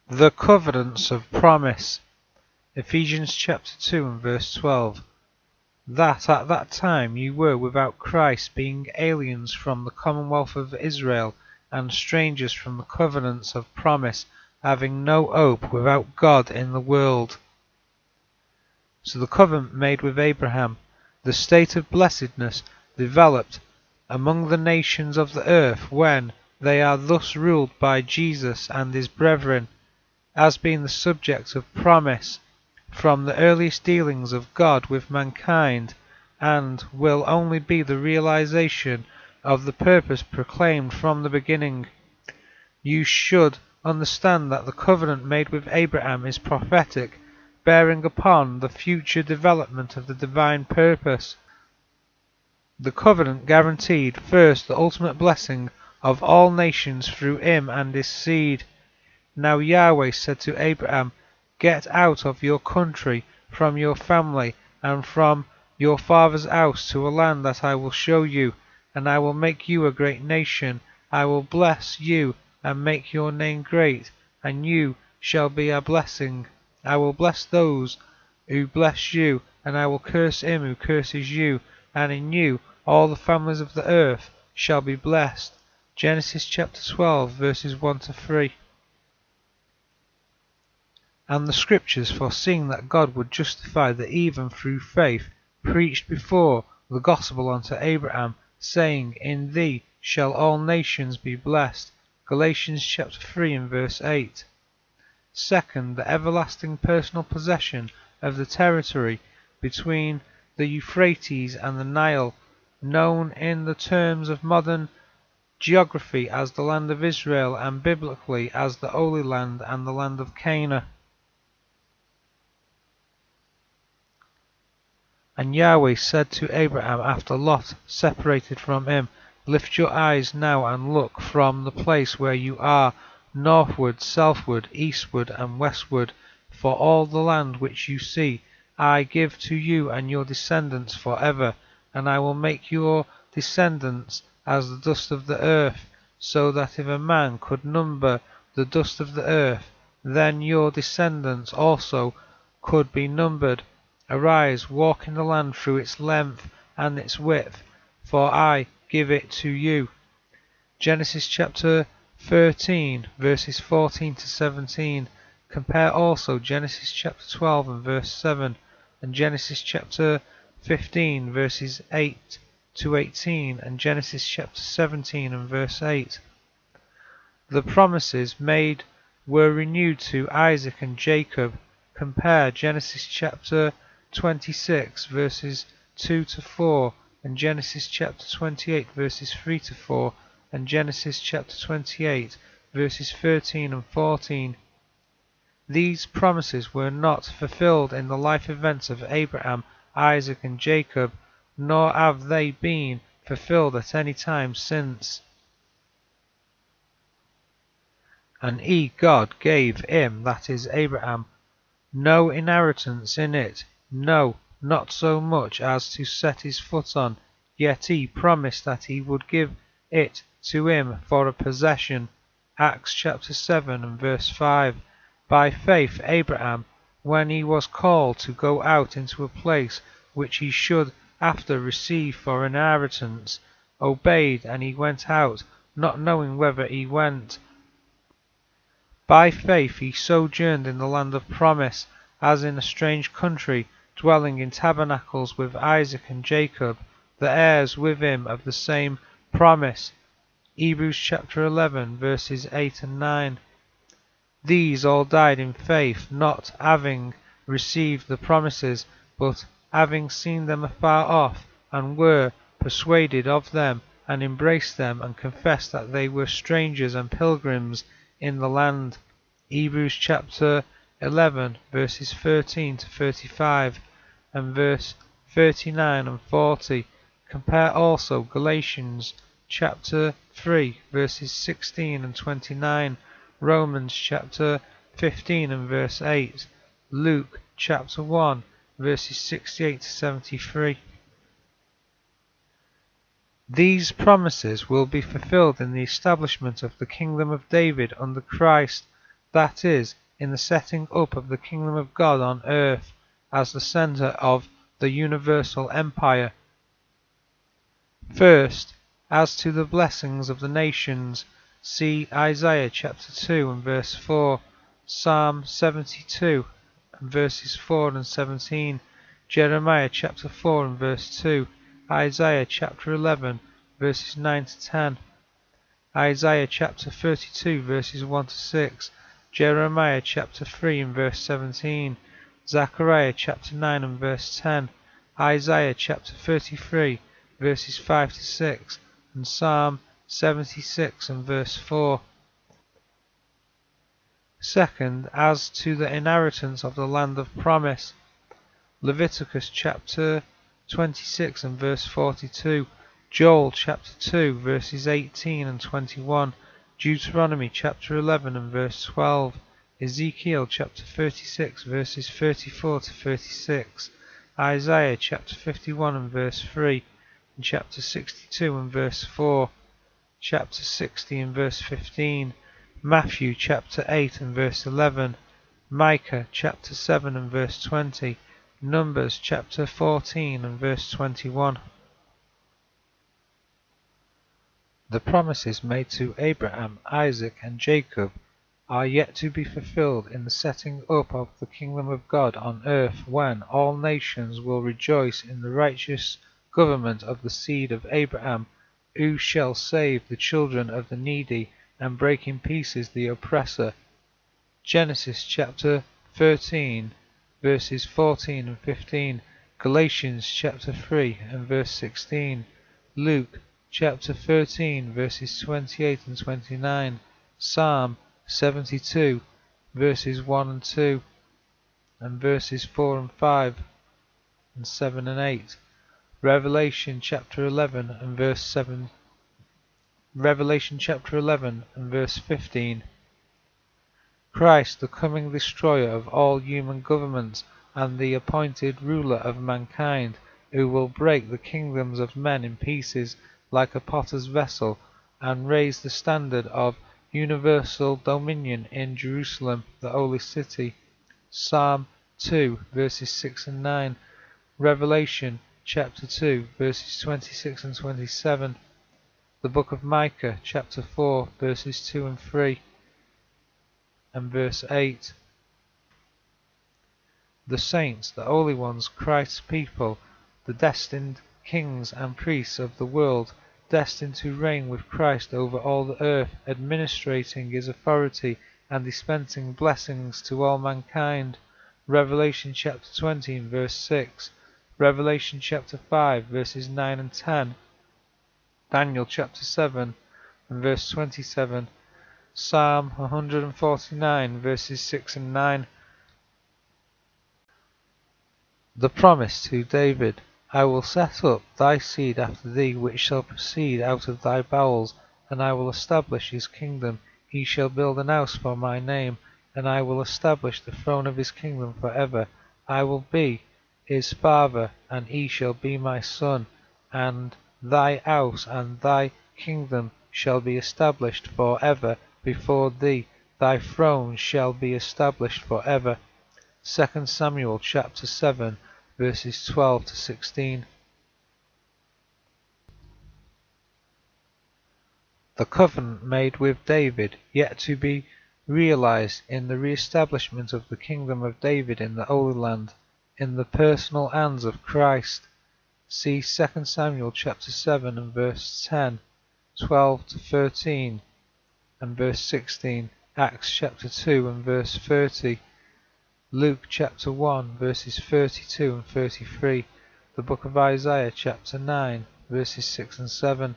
The covenants of promise. Ephesians chapter 2 and verse 12. That at that time you were without Christ, being aliens from the commonwealth of Israel, and strangers from the covenants of promise, having no hope without God in the world. So the covenant made with Abraham, the state of blessedness developed among the nations of the earth when they are thus ruled by Jesus and his brethren, has been the subject of promise from the earliest dealings of God with mankind, and will only be the realization of the purpose proclaimed from the beginning. You should understand that the covenant made with Abraham is prophetic, bearing upon the future development of the divine purpose. The covenant guaranteed first the ultimate blessing of all nations through him and his seed. Now Yahweh said to Abraham, Get out of your country, from your family, and from your father's house to a land that I will show you, and I will make you a great nation. I will bless you and make your name great, and you shall be a blessing. I will bless those who bless you, and I will curse him who curses you, and in you all the families of the earth shall be blessed. Genesis chapter 12 verses 1 to 3. And the scriptures, foreseeing that God would justify the heathen through faith, preached before the gospel unto Abraham, saying, In thee shall all nations be blessed. Galatians chapter 3 and verse 8. Second, the everlasting personal possession of the territory between the Euphrates and the Nile, known in the terms of modern geography as the land of Israel, and biblically as the Holy Land and the land of Canaan. And Yahweh said to Abraham after Lot separated from him, Lift your eyes now and look from the place where you are, northward, southward, eastward, and westward, for all the land which you see I give to you and your descendants forever, and I will make your descendants as the dust of the earth, so that if a man could number the dust of the earth, then your descendants also could be numbered. Arise, walk in the land through its length and its width, for I give it to you. Genesis chapter 13 verses 14 to 17. Compare also Genesis chapter 12 and verse 7, and Genesis chapter 15 verses 8 to 18, and Genesis chapter 17 and verse 8. The promises made were renewed to Isaac and Jacob. Compare Genesis chapter 26 verses 2 to 4, and Genesis chapter 28 verses 3 to 4, and Genesis chapter 28 verses 13 and 14. These promises were not fulfilled in the life events of Abraham, Isaac, and Jacob, nor have they been fulfilled at any time since. And he, God, gave him, that is Abraham, no inheritance in it, no, not so much as to set his foot on, yet he promised that he would give it to him for a possession. Acts chapter 7 and verse 5. By faith Abraham, when he was called to go out into a place which he should after receive for an inheritance, obeyed, and he went out, not knowing whither he went. By faith he sojourned in the land of promise, as in a strange country, dwelling in tabernacles with Isaac and Jacob, the heirs with him of the same promise. Hebrews chapter 11 verses 8 and 9. These all died in faith, not having received the promises, but having seen them afar off, and were persuaded of them, and embraced them, and confessed that they were strangers and pilgrims in the land. Hebrews chapter 11 verses 13 to 35, and verse 39 and 40. Compare also Galatians chapter 3 verses 16 and 29, Romans chapter 15 and verse 8, Luke chapter 1 verses 68 to 73. These promises will be fulfilled in the establishment of the kingdom of David under Christ, that is, in the setting up of the kingdom of God on earth as the center of the universal empire. First, as to the blessings of the nations, see Isaiah chapter 2 and verse 4, Psalm 72 and verses 4 and 17, Jeremiah chapter 4 and verse 2, Isaiah chapter 11 verses 9 to 10, Isaiah chapter 32 verses 1 to 6, Jeremiah chapter 3 and verse 17, Zechariah chapter 9 and verse 10, Isaiah chapter 33 verses 5 to 6, and Psalm 76 and verse 4. Second, as to the inheritance of the land of promise, Leviticus chapter 26 and verse 42, Joel chapter 2 verses 18 and 21, Deuteronomy chapter 11 and verse 12, Ezekiel chapter 36 verses 34 to 36, Isaiah chapter 51 and verse 3, and chapter 62 and verse 4, chapter 60 and verse 15, Matthew chapter 8 and verse 11, Micah chapter 7 and verse 20, Numbers chapter 14 and verse 21. The promises made to Abraham, Isaac, and Jacob are yet to be fulfilled in the setting up of the kingdom of God on earth, when all nations will rejoice in the righteous government of the seed of Abraham, who shall save the children of the needy and break in pieces the oppressor. Genesis chapter 13 verses 14 and 15, Galatians chapter 3 and verse 16, Luke chapter 13 verses 28 and 29, Psalm 72 verses 1 and 2, and verses 4 and 5, and 7 and 8, Revelation chapter 11 and verse 7, Revelation chapter 11 and verse 15. Christ, the coming destroyer of all human governments and the appointed ruler of mankind, who will break the kingdoms of men in pieces like a potter's vessel and raise the standard of universal dominion in Jerusalem, the holy city. Psalm 2 verses 6 and 9, Revelation chapter 2 verses 26 and 27, the book of Micah chapter 4 verses 2 and 3, and verse 8. The saints, the holy ones, Christ's people, the destined kings and priests of the world, destined to reign with Christ over all the earth, administrating his authority and dispensing blessings to all mankind. Revelation chapter 20 and verse 6, Revelation chapter 5 verses 9 and 10, Daniel chapter 7 and verse 27, Psalm 149 verses 6 and 9. The promise to David, I will set up thy seed after thee, which shall proceed out of thy bowels, and I will establish his kingdom. He shall build an house for my name, and I will establish the throne of his kingdom for ever. I will be his father, and he shall be my son, and thy house and thy kingdom shall be established for ever before thee. Thy throne shall be established for ever. 2 Samuel chapter 7 verses 12 to 16. The covenant made with David, yet to be realized in the re-establishment of the kingdom of David in the Holy Land, in the personal hands of Christ. See 2 Samuel chapter 7 and verse 10, 12 to 13, and verse 16, Acts chapter 2 and verse 30, Luke chapter 1 verses 32 and 33, the book of Isaiah chapter 9 verses 6 and 7.